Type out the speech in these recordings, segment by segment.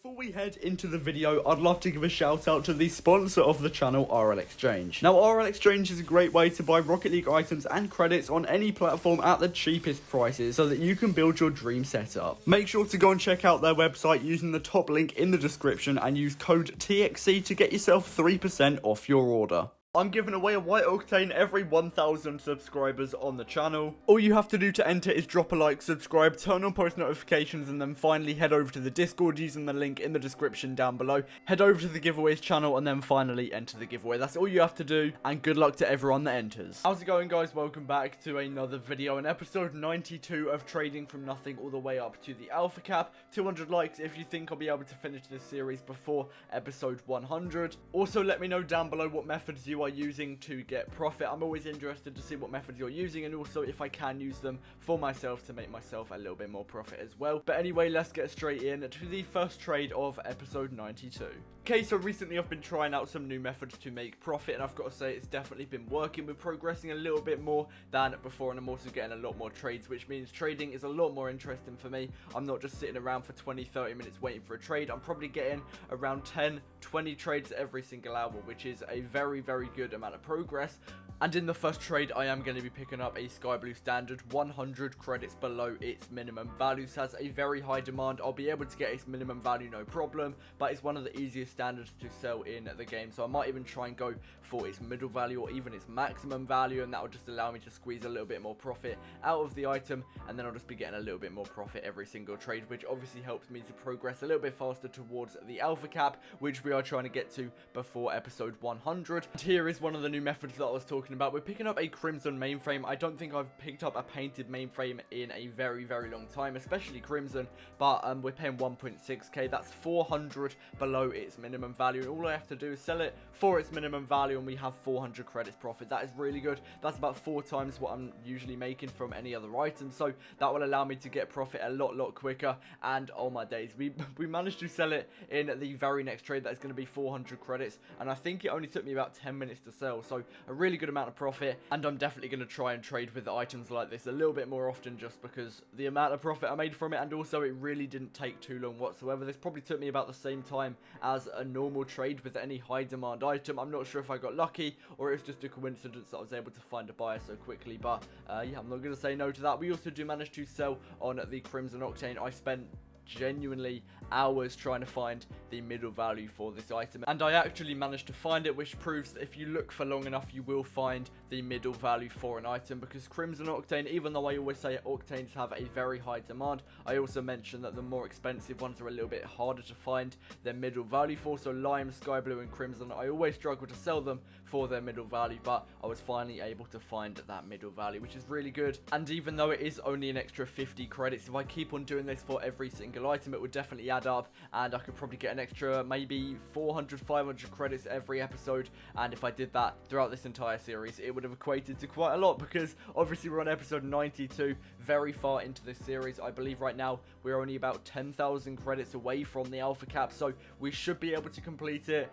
Before we head into the video, I'd love to give a shout out to the sponsor of the channel, RL Exchange. Now, RL Exchange is a great way to buy Rocket League items and credits on any platform at the cheapest prices so that you can build your dream setup. Make sure to go and check out their website using the top link in the description and use code TXC to get yourself 3% off your order. I'm giving away a White Octane every 1,000 subscribers on the channel. All you have to do to enter is drop a like, subscribe, turn on post notifications, and then finally head over to the Discord using the link in the description down below. Head over to the giveaways channel and then finally enter the giveaway. That's all you have to do, and good luck to everyone that enters. How's it going, guys? Welcome back to another video, in episode 92 of Trading from Nothing all the way up to the Alpha Cap. 200 likes if you think I'll be able to finish this series before episode 100. Also, let me know down below what methods you are using to get profit. I'm always interested to see what methods you're using, and also if I can use them for myself to make myself a little bit more profit as well. But anyway, let's get straight in to the first trade of episode 92. Okay, so recently I've been trying out some new methods to make profit, and I've got to say it's definitely been working. We're progressing a little bit more than before, and I'm also getting a lot more trades, which means trading is a lot more interesting for me. I'm not just sitting around for 20-30 minutes waiting for a trade. I'm probably getting around 10-20 trades every single hour, which is a very good amount of progress. And in the first trade, I am going to be picking up a Sky Blue Standard, 100 credits below its minimum value. So has a very high demand. I'll be able to get its minimum value no problem, but it's one of the easiest standards to sell in the game. So I might even try and go for its middle value or even its maximum value, and that will just allow me to squeeze a little bit more profit out of the item, and then I'll just be getting a little bit more profit every single trade, which obviously helps me to progress a little bit faster towards the Alpha Cap, which we are trying to get to before episode 100. And here is one of the new methods that I was talking about. We're picking up a Crimson mainframe. I don't think I've picked up a painted mainframe in a very long time, especially Crimson, but we're paying 1.6k. That's 400 below its minimum value, and all I have to do is sell it for its minimum value, and we have 400 credits profit. That is really good. That's about 4 times what I'm usually making from any other item, so that will allow me to get profit a lot quicker. And oh my days, we managed to sell it in the very next trade. That is going to be 400 credits, and I think it only took me about 10 minutes to sell, so a really good amount of profit. And I'm definitely going to try and trade with items like this a little bit more often, just because the amount of profit I made from it, and also it really didn't take too long whatsoever. This probably took me about the same time as a normal trade with any high demand item. I'm not sure if I got lucky or it's just a coincidence that I was able to find a buyer so quickly, but yeah, I'm not going to say no to that. We also do manage to sell on the Crimson Octane. I spent genuinely hours trying to find the middle value for this item, and I actually managed to find it, which proves that if you look for long enough you will find the middle value for an item, because Crimson Octane, even though I always say Octanes have a very high demand, I also mentioned that the more expensive ones are a little bit harder to find their middle value for. So Lime, Sky Blue and Crimson, I always struggle to sell them for their middle value, but I was finally able to find that middle value, which is really good. And even though it is only an extra 50 credits, if I keep on doing this for every single item, it would definitely add up, and I could probably get an extra maybe 400-500 credits every episode. And if I did that throughout this entire series, it would have equated to quite a lot, because obviously we're on episode 92, very far into this series. I believe right now we're only about 10,000 credits away from the Alpha Cap, so we should be able to complete it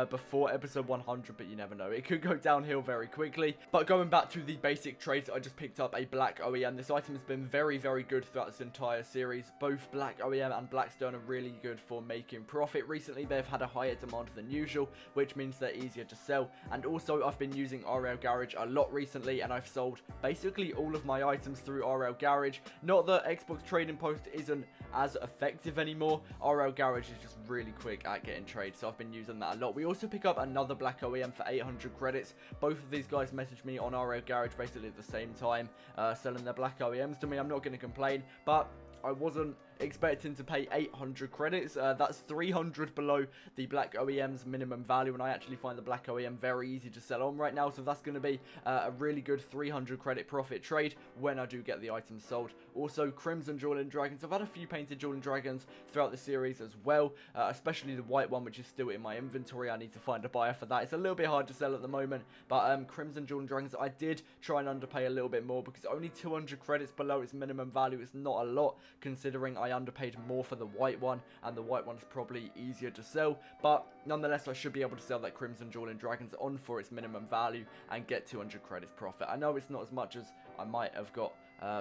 before episode 100, but you never know, it could go downhill very quickly. But going back to the basic trades, I just picked up a Black OEM. This item has been very good throughout this entire series. Both Black OEM and Blackstone are really good for making profit. Recently they've had a higher demand than usual, which means they're easier to sell. And also I've been using RL Garage a lot recently, and I've sold basically all of my items through RL Garage. Not that Xbox Trading Post isn't as effective anymore. RL Garage is just really quick at getting trades, so I've been using that a lot. We also pick up another Black OEM for 800 credits. Both of these guys messaged me on RL Garage basically at the same time, selling their Black OEMs to me. I'm not going to complain, but I wasn't expecting to pay 800 credits. That's 300 below the Black OEM's minimum value, and I actually find the Black OEM very easy to sell on right now, so that's going to be a really good 300 credit profit trade when I do get the items sold. Also Crimson Dueling Dragons. I've had a few painted Dueling Dragons throughout the series as well, especially the white one, which is still in my inventory. I need to find a buyer for that. It's a little bit hard to sell at the moment, but Crimson Dueling Dragons, I did try and underpay a little bit more, because only 200 credits below its minimum value is not a lot, considering I underpaid more for the white one, and the white one's probably easier to sell. But nonetheless, I should be able to sell that Crimson Dueling Dragons on for its minimum value and get 200 credits profit. I know it's not as much as I might have got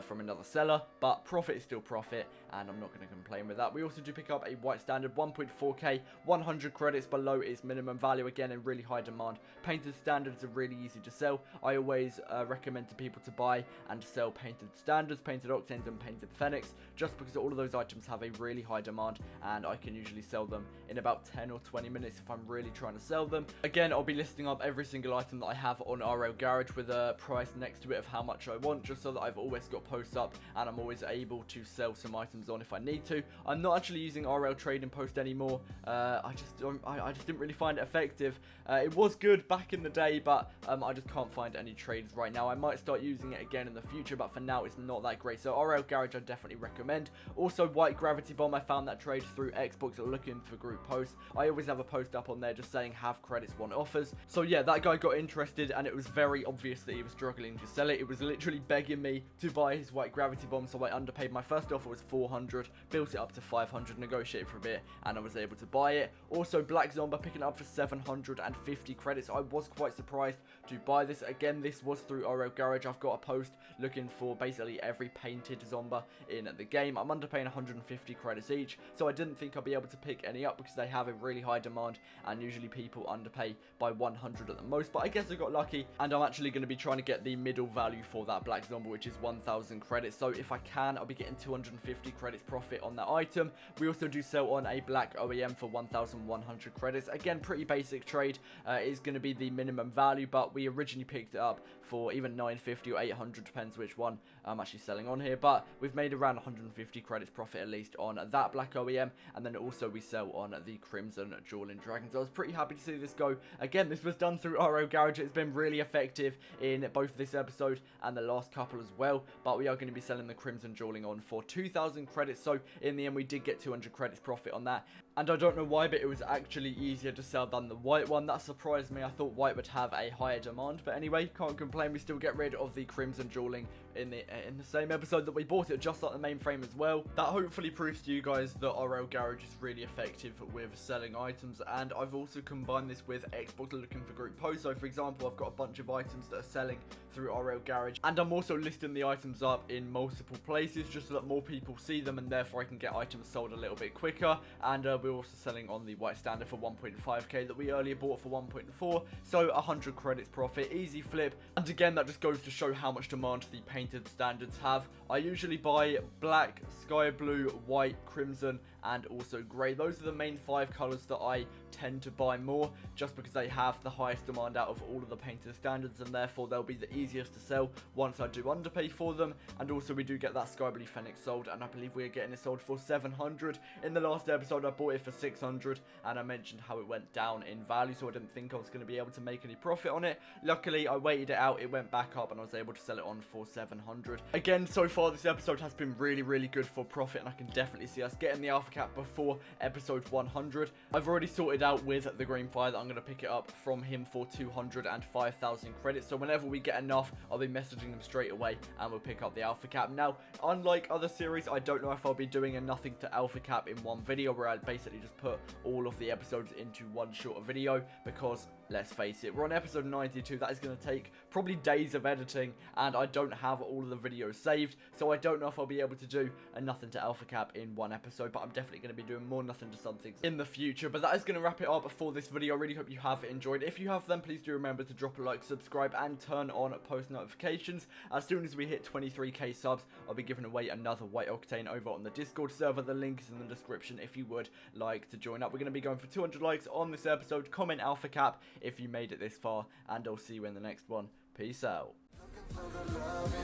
from another seller, but profit is still profit, and I'm not going to complain with that. We also do pick up a white standard 1.4k, 100 credits below its minimum value, again in really high demand. Painted standards are really easy to sell. I always recommend to people to buy and sell painted standards, painted octanes, and painted fenix, just because all of those items have a really high demand, and I can usually sell them in about 10 or 20 minutes if I'm really trying to sell them. Again, I'll be listing up every single item that I have on RL Garage with a price next to it of how much I want, just so that I've always got posts up and I'm always able to sell some items on if I need to. I'm not actually using RL Trading Post anymore. I just didn't really find it effective. It was good back in the day, but I just can't find any trades right now. I might start using it again in the future, but for now it's not that great. So RL Garage I definitely recommend. Also, White Gravity Bomb, I found that trade through Xbox looking for group posts. I always have a post up on there just saying have credits, want offers. So yeah, that guy got interested, and it was very obvious that he was struggling to sell it. It was literally begging me to buy his White Gravity Bomb, so I underpaid. My first offer was 400, built it up to 500, negotiated for a bit, and I was able to buy it. Also, Black Zomba picking it up for 750 credits. I was quite surprised to buy this. Again, this was through RL Garage. I've got a post looking for basically every painted Zomba in the game. I'm underpaying 150 credits each, so I didn't think I'd be able to pick any up because they have a really high demand, and usually people underpay by 100 at the most. But I guess I got lucky, and I'm actually going to be trying to get the middle value for that Black Zomba, which is 1,000 credits. So if I can, I'll be getting 250 credits profit on that item. We also do sell on a black OEM for 1,100 credits. Again, pretty basic trade. It is going to be the minimum value, but we originally picked it up for even 950 or 800, depends which one I'm actually selling on here. But we've made around 150 credits profit at least on that black OEM, and then also we sell on the Crimson Dueling Dragons. I was pretty happy to see this go. Again, this was done through RO Garage. It's been really effective in both this episode and the last couple as well, but we are going to be selling the Crimson Dueling on for 2,000 credits. So in the end, we did get 200 credits profit on that, and I don't know why, but it was actually easier to sell than the white one. That surprised me. I thought white would have a higher demand, but anyway, can't complain. We still get rid of the Crimson Dueling in the same episode that we bought it, just like the mainframe as well. That hopefully proves to you guys that RL Garage is really effective with selling items, and I've also combined this with Xbox looking for group posts. So for example, I've got a bunch of items that are selling through RL Garage, and I'm also listing the items up in multiple places just so that more people see them, and therefore I can get items sold a little bit quicker. And we're also selling on the white standard for 1.5k that we earlier bought for 1.4, so 100 credits profit, easy flip. And again, that just goes to show how much demand the painted standards have. I usually buy black, sky blue, white, crimson, and also grey. Those are the main 5 colours that I tend to buy more, just because they have the highest demand out of all of the painted standards, and therefore they'll be the easiest to sell once I do underpay for them. And also we do get that sky blue fenix sold, and I believe we are getting it sold for 700. In the last episode I bought it for 600, and I mentioned how it went down in value, so I didn't think I was going to be able to make any profit on it. Luckily I waited it out, it went back up, and I was able to sell it on for 700. Again, so far this episode has been really good for profit, and I can definitely see us getting the alpha cap before episode 100. I've already sorted out with the green fire that I'm going to pick it up from him for 205,000 credits, so whenever we get enough, I'll be messaging them straight away and we'll pick up the alpha cap. Now, unlike other series, I don't know if I'll be doing a nothing to alpha cap in one video where I basically just put all of the episodes into one shorter video, because let's face it, we're on episode 92. That is going to take probably days of editing, and I don't have all of the videos saved, so I don't know if I'll be able to do a nothing to alpha cap in one episode, but I'm definitely going to be doing more nothing to something in the future. But that is going to wrap it up for this video. I really hope you have enjoyed. If you have, then please do remember to drop a like, subscribe, and turn on post notifications. As soon as we hit 23k subs, I'll be giving away another white octane over on the Discord server. The link is in the description if you would like to join up. We're going to be going for 200 likes on this episode. Comment alpha cap if you made it this far, and I'll see you in the next one. Peace out. Looking for the love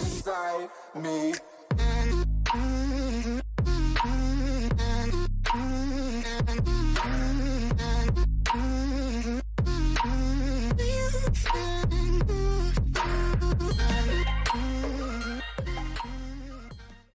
inside me.